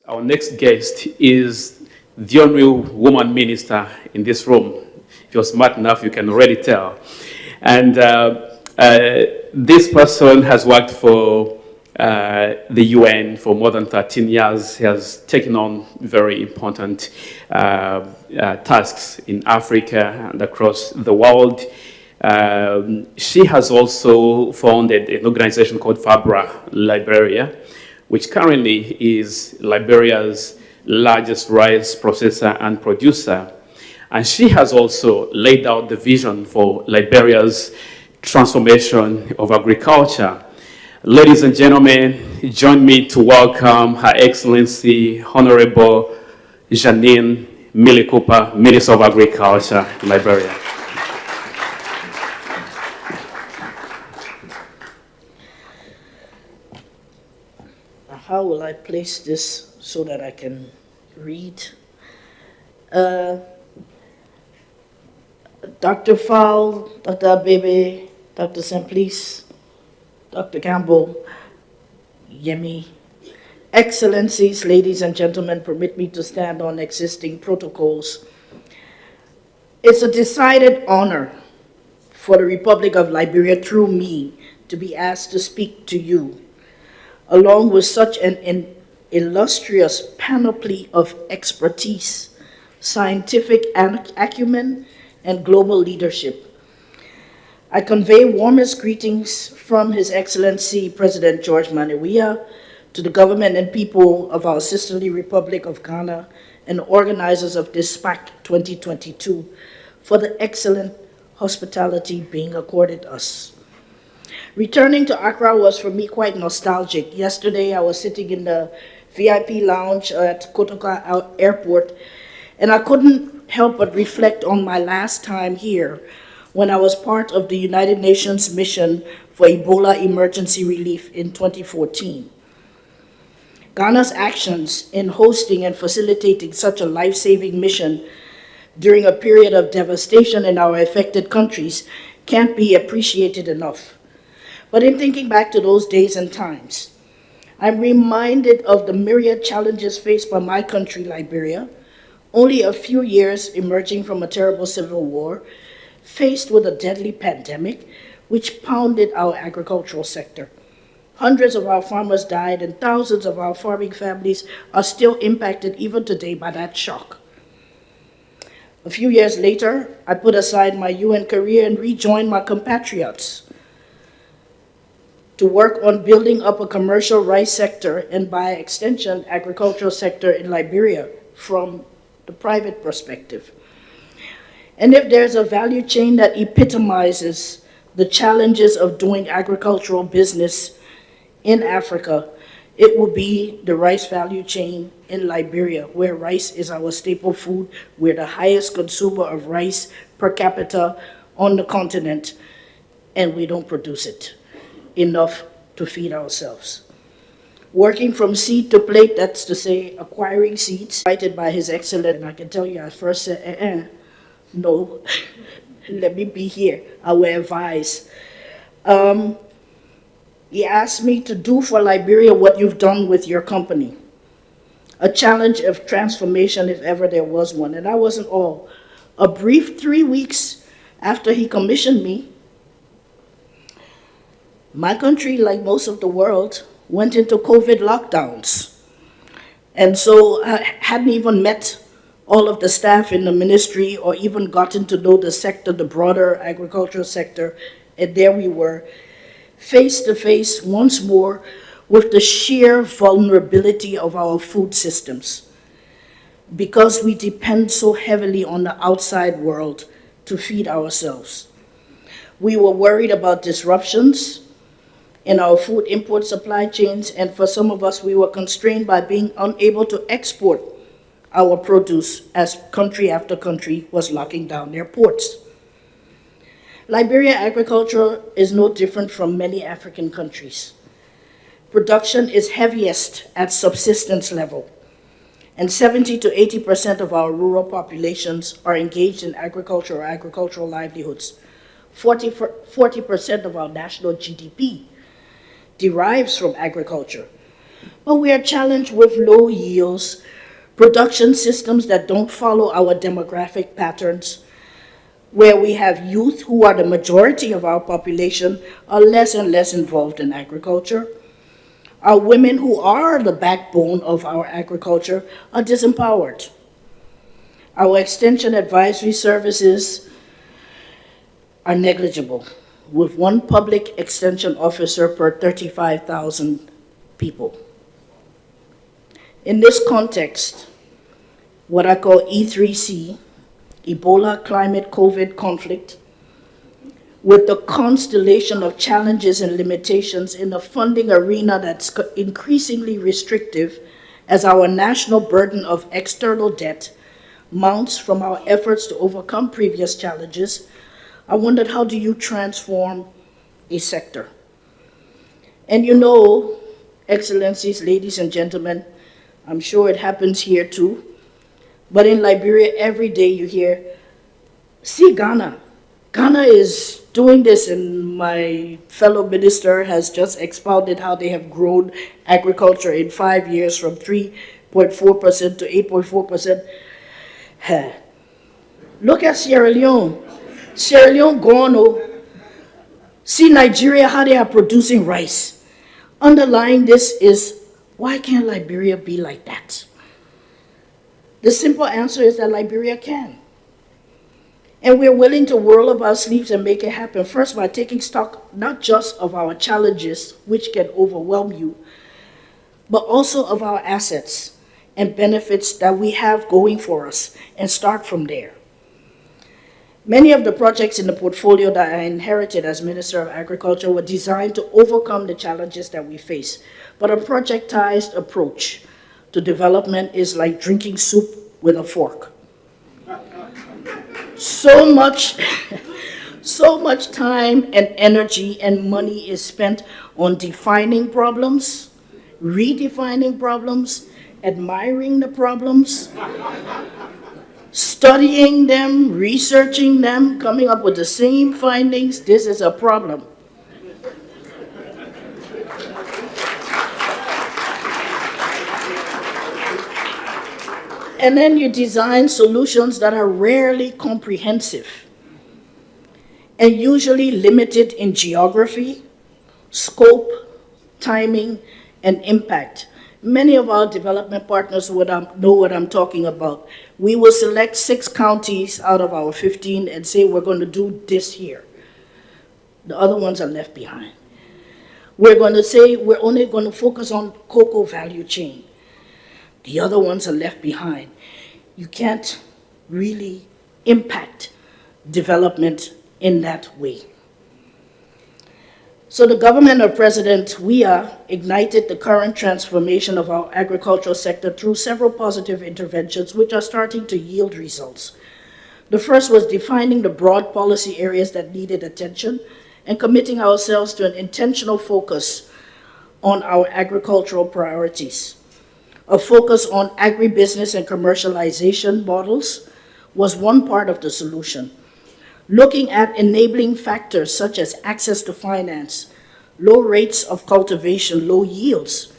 Our next guest is the only woman minister in this room. If you're smart enough, you can already tell. And this person has worked for the UN for more than 13 years. He has taken on very important tasks in Africa and across the world. She has also founded an organization called FABRA Liberia, which currently is Liberia's largest rice processor and producer. And she has also laid out the vision for Liberia's transformation of agriculture. Ladies and gentlemen, join me to welcome Her Excellency Honorable Jeanine Millie Cooper, Minister of Agriculture, Liberia. How will I place this so that I can read? Dr. Fall, Dr. Abebe, Dr. Simplice, Dr. Campbell, Yemi, Excellencies, ladies and gentlemen, permit me to stand on existing protocols. It's a decided honor for the Republic of Liberia through me to be asked to speak to you, along with such an illustrious panoply of expertise, scientific acumen, and global leadership. I convey warmest greetings from His Excellency President George Manawiya to the government and people of our sisterly Republic of Ghana and organizers of this SPAC 2022 for the excellent hospitality being accorded us. Returning to Accra was for me quite nostalgic. Yesterday I was sitting in the VIP lounge at Kotoka Airport, and I couldn't help but reflect on my last time here when I was part of the United Nations mission for Ebola emergency relief in 2014. Ghana's actions in hosting and facilitating such a life-saving mission during a period of devastation in our affected countries can't be appreciated enough. But in thinking back to those days and times, I'm reminded of the myriad challenges faced by my country, Liberia, only a few years emerging from a terrible civil war, faced with a deadly pandemic which pounded our agricultural sector. Hundreds of our farmers died, and thousands of our farming families are still impacted even today by that shock. A few years later, I put aside my UN career and rejoined my compatriots to work on building up a commercial rice sector and, by extension, agricultural sector in Liberia from the private perspective. And if there's a value chain that epitomizes the challenges of doing agricultural business in Africa, it will be the rice value chain in Liberia, where rice is our staple food. We're the highest consumer of rice per capita on the continent, and we don't produce it enough to feed ourselves. Working from seed to plate, that's to say, acquiring seeds, invited by His Excellency, and I can tell you, I first said, no, let me be here, I will advise. He asked me to do for Liberia what you've done with your company, a challenge of transformation if ever there was one, and that wasn't all. A brief 3 weeks after he commissioned me, my country, like most of the world, went into COVID lockdowns. And so I hadn't even met all of the staff in the ministry or even gotten to know the sector, the broader agricultural sector. And there we were, face to face once more with the sheer vulnerability of our food systems, because we depend so heavily on the outside world to feed ourselves. We were worried about disruptions in our food import supply chains, and for some of us, we were constrained by being unable to export our produce as country after country was locking down their ports. Liberia agriculture is no different from many African countries. Production is heaviest at subsistence level, and 70 to 80% of our rural populations are engaged in agriculture or agricultural livelihoods. 40% of our national GDP derives from agriculture. but we are challenged with low yields, production systems that don't follow our demographic patterns, where we have youth who are the majority of our population are less and less involved in agriculture. Our women who are the backbone of our agriculture are disempowered. Our extension advisory services are negligible, with one public extension officer per 35,000 people. In this context, what I call E3C, Ebola, climate, COVID conflict, with the constellation of challenges and limitations in the funding arena that's increasingly restrictive as our national burden of external debt mounts from our efforts to overcome previous challenges, I wondered, how do you transform a sector? And you know, Excellencies, ladies and gentlemen, I'm sure it happens here too, but in Liberia, every day you hear, see Ghana. Ghana is doing this, and my fellow minister has just expounded how they have grown agriculture in 5 years from 3.4% to 8.4%. Look at Sierra Leone. Sierra Leone, Ghana. See Nigeria, how they are producing rice. Underlying this is, why can't Liberia be like that? The simple answer is that Liberia can. And we're willing to roll up our sleeves and make it happen. First, by taking stock not just of our challenges, which can overwhelm you, but also of our assets and benefits that we have going for us, and start from there. Many of the projects in the portfolio that I inherited as Minister of Agriculture were designed to overcome the challenges that we face. But a projectized approach to development is like drinking soup with a fork. So much time and energy and money is spent on defining problems, redefining problems, admiring the problems, studying them, researching them, coming up with the same findings. This is a problem. And then you design solutions that are rarely comprehensive and usually limited in geography, scope, timing, and impact. Many of our development partners know what I'm talking about. We will select 6 counties out of our 15 and say we're going to do this here. The other ones are left behind. We're going to say we're only going to focus on cocoa value chain. The other ones are left behind. You can't really impact development in that way. So the government of President Weah ignited the current transformation of our agricultural sector through several positive interventions which are starting to yield results. The first was defining the broad policy areas that needed attention and committing ourselves to an intentional focus on our agricultural priorities. A focus on agribusiness and commercialization models was one part of the solution. Looking at enabling factors such as access to finance, low rates of cultivation, low yields,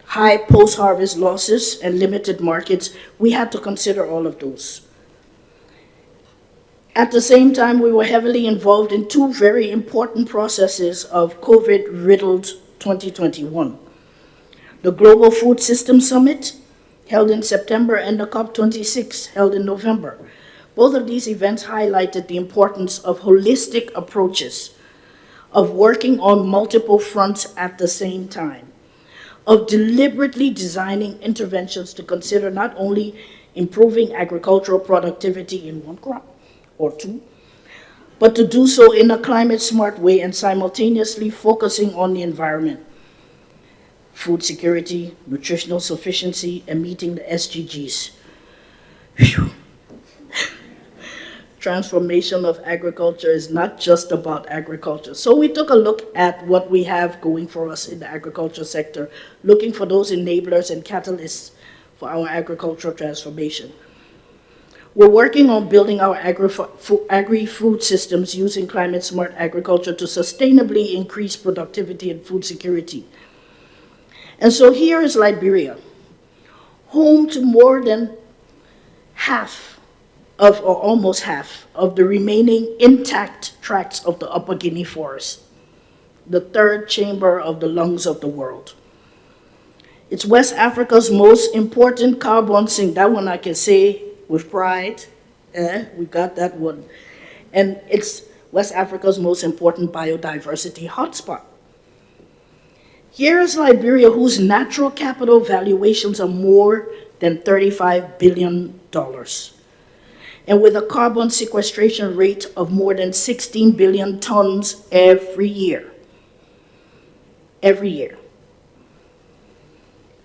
high post-harvest losses, and limited markets, we had to consider all of those. At the same time, we were heavily involved in 2 very important processes of COVID-riddled 2021. The Global Food System Summit, held in September, and the COP26, held in November. Both of these events highlighted the importance of holistic approaches, of working on multiple fronts at the same time, of deliberately designing interventions to consider not only improving agricultural productivity in 1 crop or 2, but to do so in a climate-smart way and simultaneously focusing on the environment, food security, nutritional sufficiency, and meeting the SDGs. Whew. Transformation of agriculture is not just about agriculture. So we took a look at what we have going for us in the agriculture sector, looking for those enablers and catalysts for our agricultural transformation. We're working on building our agri-food systems using climate-smart agriculture to sustainably increase productivity and food security. And so here is Liberia, home to more than half of, or almost half, of the remaining intact tracts of the Upper Guinea Forest, the third chamber of the lungs of the world. It's West Africa's most important carbon sink. That one I can say with pride. We got that one. And it's West Africa's most important biodiversity hotspot. Here is Liberia, whose natural capital valuations are more than $35 billion, and with a carbon sequestration rate of more than 16 billion tons every year. Every year.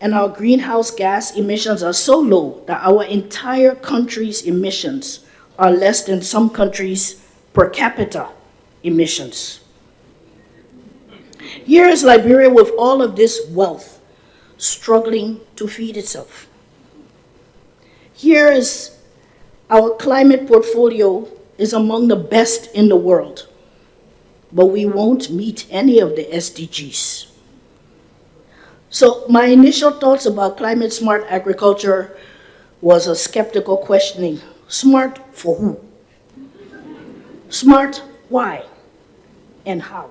And our greenhouse gas emissions are so low that our entire country's emissions are less than some countries' per capita emissions. Here is Liberia with all of this wealth, struggling to feed itself. Here is our climate portfolio is among the best in the world, but we won't meet any of the SDGs. So my initial thoughts about climate smart agriculture was a skeptical questioning. Smart for who? Smart why and how?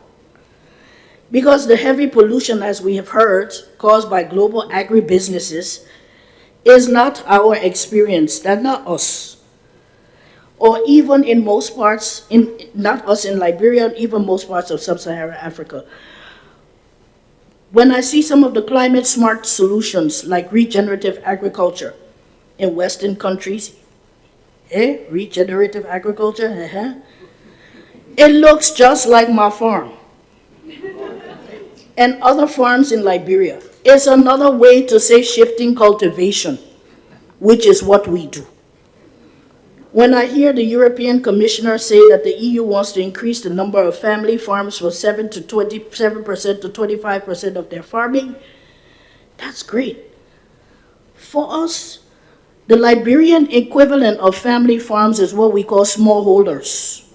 Because the heavy pollution, as we have heard, caused by global agribusinesses is not our experience. That's not us. Or even in most parts, not us in Liberia, even most parts of sub-Saharan Africa. When I see some of the climate smart solutions like regenerative agriculture in Western countries, regenerative agriculture, it looks just like my farm. And other farms in Liberia. It's another way to say shifting cultivation, which is what we do. When I hear the European Commissioner say that the EU wants to increase the number of family farms from 7% to 25% of their farming, that's great. For us, the Liberian equivalent of family farms is what we call smallholders.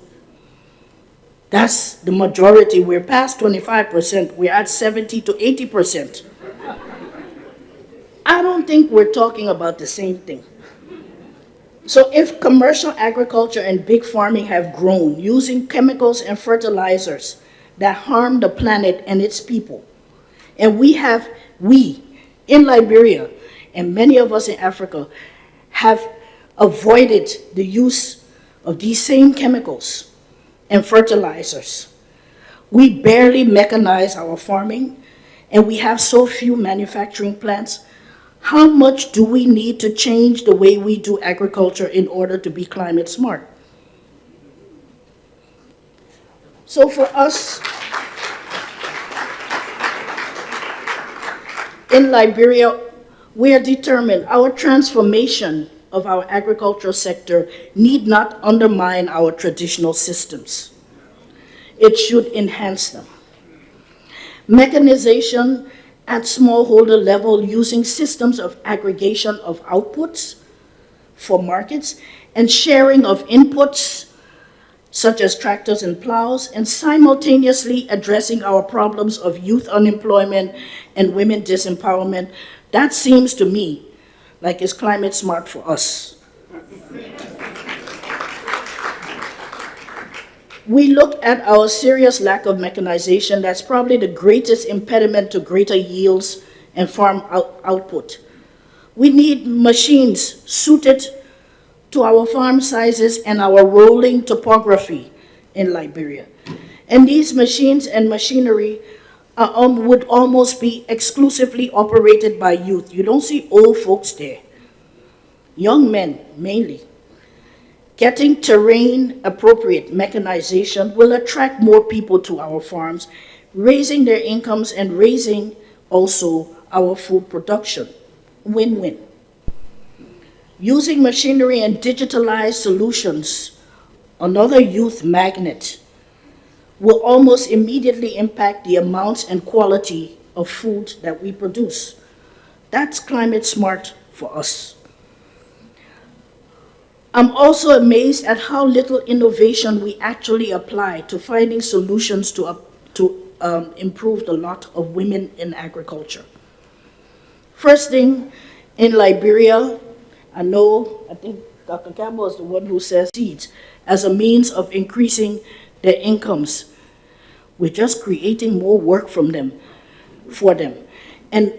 That's the majority. We're past 25%. We're at 70 to 80%. I don't think we're talking about the same thing. So if commercial agriculture and big farming have grown using chemicals and fertilizers that harm the planet and its people, and we in Liberia and many of us in Africa have avoided the use of these same chemicals and fertilizers. We barely mechanize our farming, and we have so few manufacturing plants. How much do we need to change the way we do agriculture in order to be climate smart? So for us in Liberia, we are determined. Our transformation of our agricultural sector need not undermine our traditional systems. It should enhance them. Mechanization at smallholder level using systems of aggregation of outputs for markets and sharing of inputs such as tractors and plows, and simultaneously addressing our problems of youth unemployment and women disempowerment. That seems to me like it's climate smart for us. We look at our serious lack of mechanization. That's probably the greatest impediment to greater yields and farm output. We need machines suited to our farm sizes and our rolling topography in Liberia. And these machines and machinery would almost be exclusively operated by youth. You don't see old folks there. Young men, mainly. Getting terrain-appropriate mechanization will attract more people to our farms, raising their incomes and raising also our food production. Win-win. Using machinery and digitalized solutions, another youth magnet, will almost immediately impact the amounts and quality of food that we produce. That's climate smart for us. I'm also amazed at how little innovation we actually apply to finding solutions to improve the lot of women in agriculture. First thing, in Liberia, I think Dr. Campbell is the one who says seeds as a means of increasing their incomes. We're just creating more work for them. And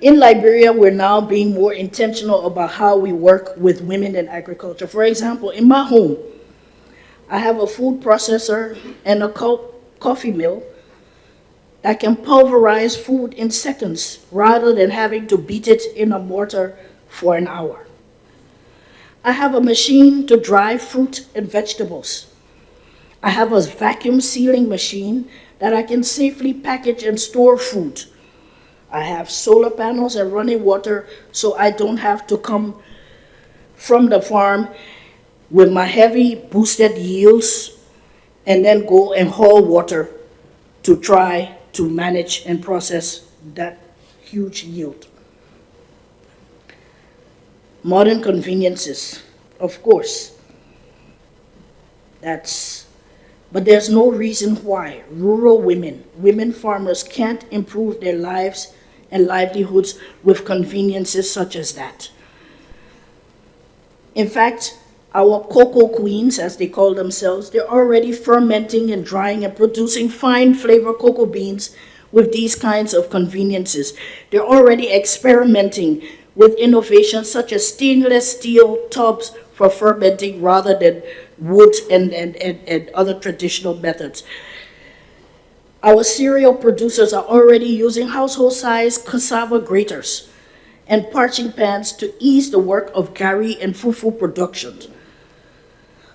in Liberia, we're now being more intentional about how we work with women in agriculture. For example, in my home, I have a food processor and a coffee mill that can pulverize food in seconds rather than having to beat it in a mortar for an hour. I have a machine to dry fruit and vegetables. I have a vacuum sealing machine that I can safely package and store food. I have solar panels and running water so I don't have to come from the farm with my heavy boosted yields and then go and haul water to try to manage and process that huge yield. Modern conveniences, of course. But there's no reason why rural women farmers can't improve their lives and livelihoods with conveniences such as that. In fact, our cocoa queens, as they call themselves, they're already fermenting and drying and producing fine flavor cocoa beans with these kinds of conveniences. They're already experimenting with innovations such as stainless steel tubs for fermenting rather than wood and other traditional methods. Our cereal producers are already using household-sized cassava graters and parching pans to ease the work of gari and fufu production.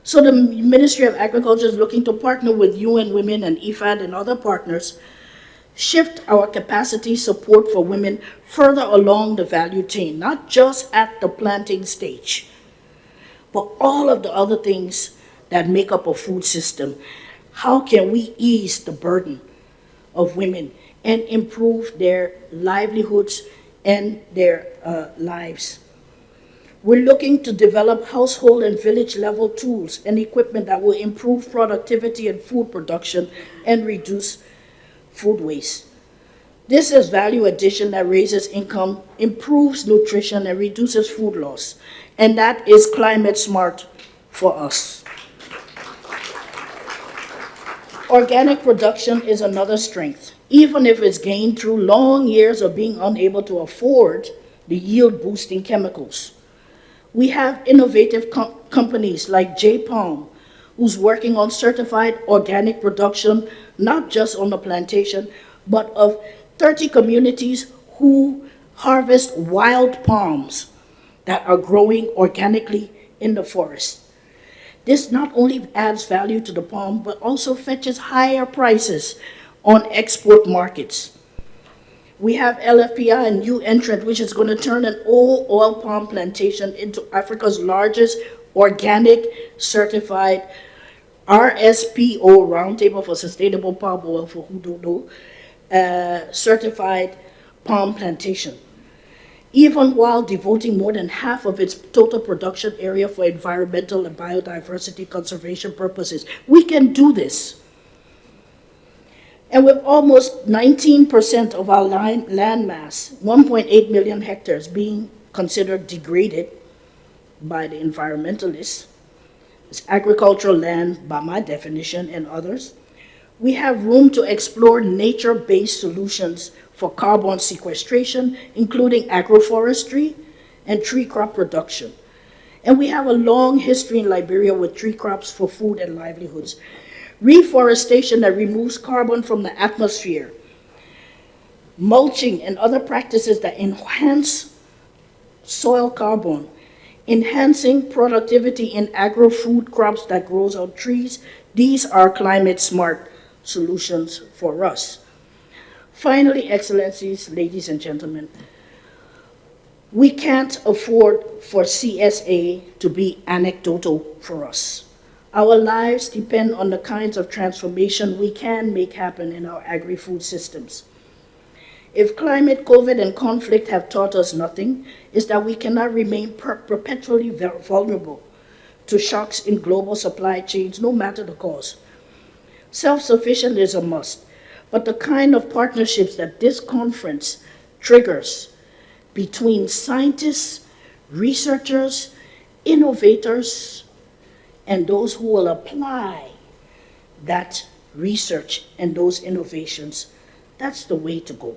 So the Ministry of Agriculture is looking to partner with UN Women and IFAD and other partners, shift our capacity support for women further along the value chain, not just at the planting stage, but all of the other things that make up a food system. How can we ease the burden of women and improve their livelihoods and their lives? We're looking to develop household and village level tools and equipment that will improve productivity and food production and reduce food waste. This is value addition that raises income, improves nutrition, and reduces food loss. And that is climate smart for us. Organic production is another strength, even if it's gained through long years of being unable to afford the yield-boosting chemicals. We have innovative companies like J-Palm, who's working on certified organic production, not just on the plantation, but of 30 communities who harvest wild palms that are growing organically in the forest. This not only adds value to the palm, but also fetches higher prices on export markets. We have LFPI, a new entrant, which is going to turn an old oil palm plantation into Africa's largest organic certified RSPO, Roundtable for Sustainable Palm Oil, for who don't know, certified palm plantation. Even while devoting more than half of its total production area for environmental and biodiversity conservation purposes, we can do this. And with almost 19% of our land mass, 1.8 million hectares, being considered degraded by the environmentalists, it's agricultural land by my definition and others, we have room to explore nature-based solutions for carbon sequestration, including agroforestry and tree crop production. And we have a long history in Liberia with tree crops for food and livelihoods. Reforestation that removes carbon from the atmosphere, mulching and other practices that enhance soil carbon, enhancing productivity in agro-food crops that grows on trees. These are climate-smart solutions for us. Finally, Excellencies, ladies and gentlemen, we can't afford for CSA to be anecdotal for us. Our lives depend on the kinds of transformation we can make happen in our agri-food systems. If climate, COVID, and conflict have taught us nothing, it's that we cannot remain perpetually vulnerable to shocks in global supply chains, no matter the cause. Self-sufficient is a must, but the kind of partnerships that this conference triggers between scientists, researchers, innovators, and those who will apply that research and those innovations, that's the way to go.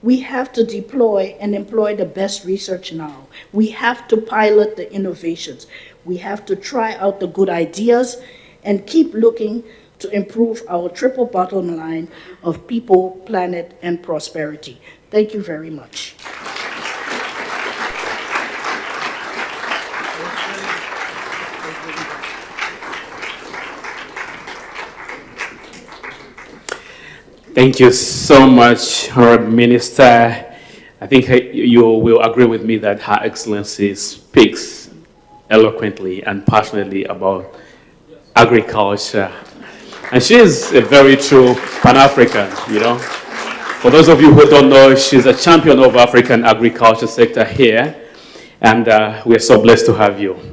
We have to deploy and employ the best research now. We have to pilot the innovations. We have to try out the good ideas and keep looking to improve our triple bottom line of people, planet, and prosperity. Thank you very much. Thank you so much, Honorable Minister. I think you will agree with me that Her Excellency speaks eloquently and passionately about agriculture. And she is a very true Pan-African, you know. For those of you who don't know, she's a champion of African agriculture sector here. And we are so blessed to have you.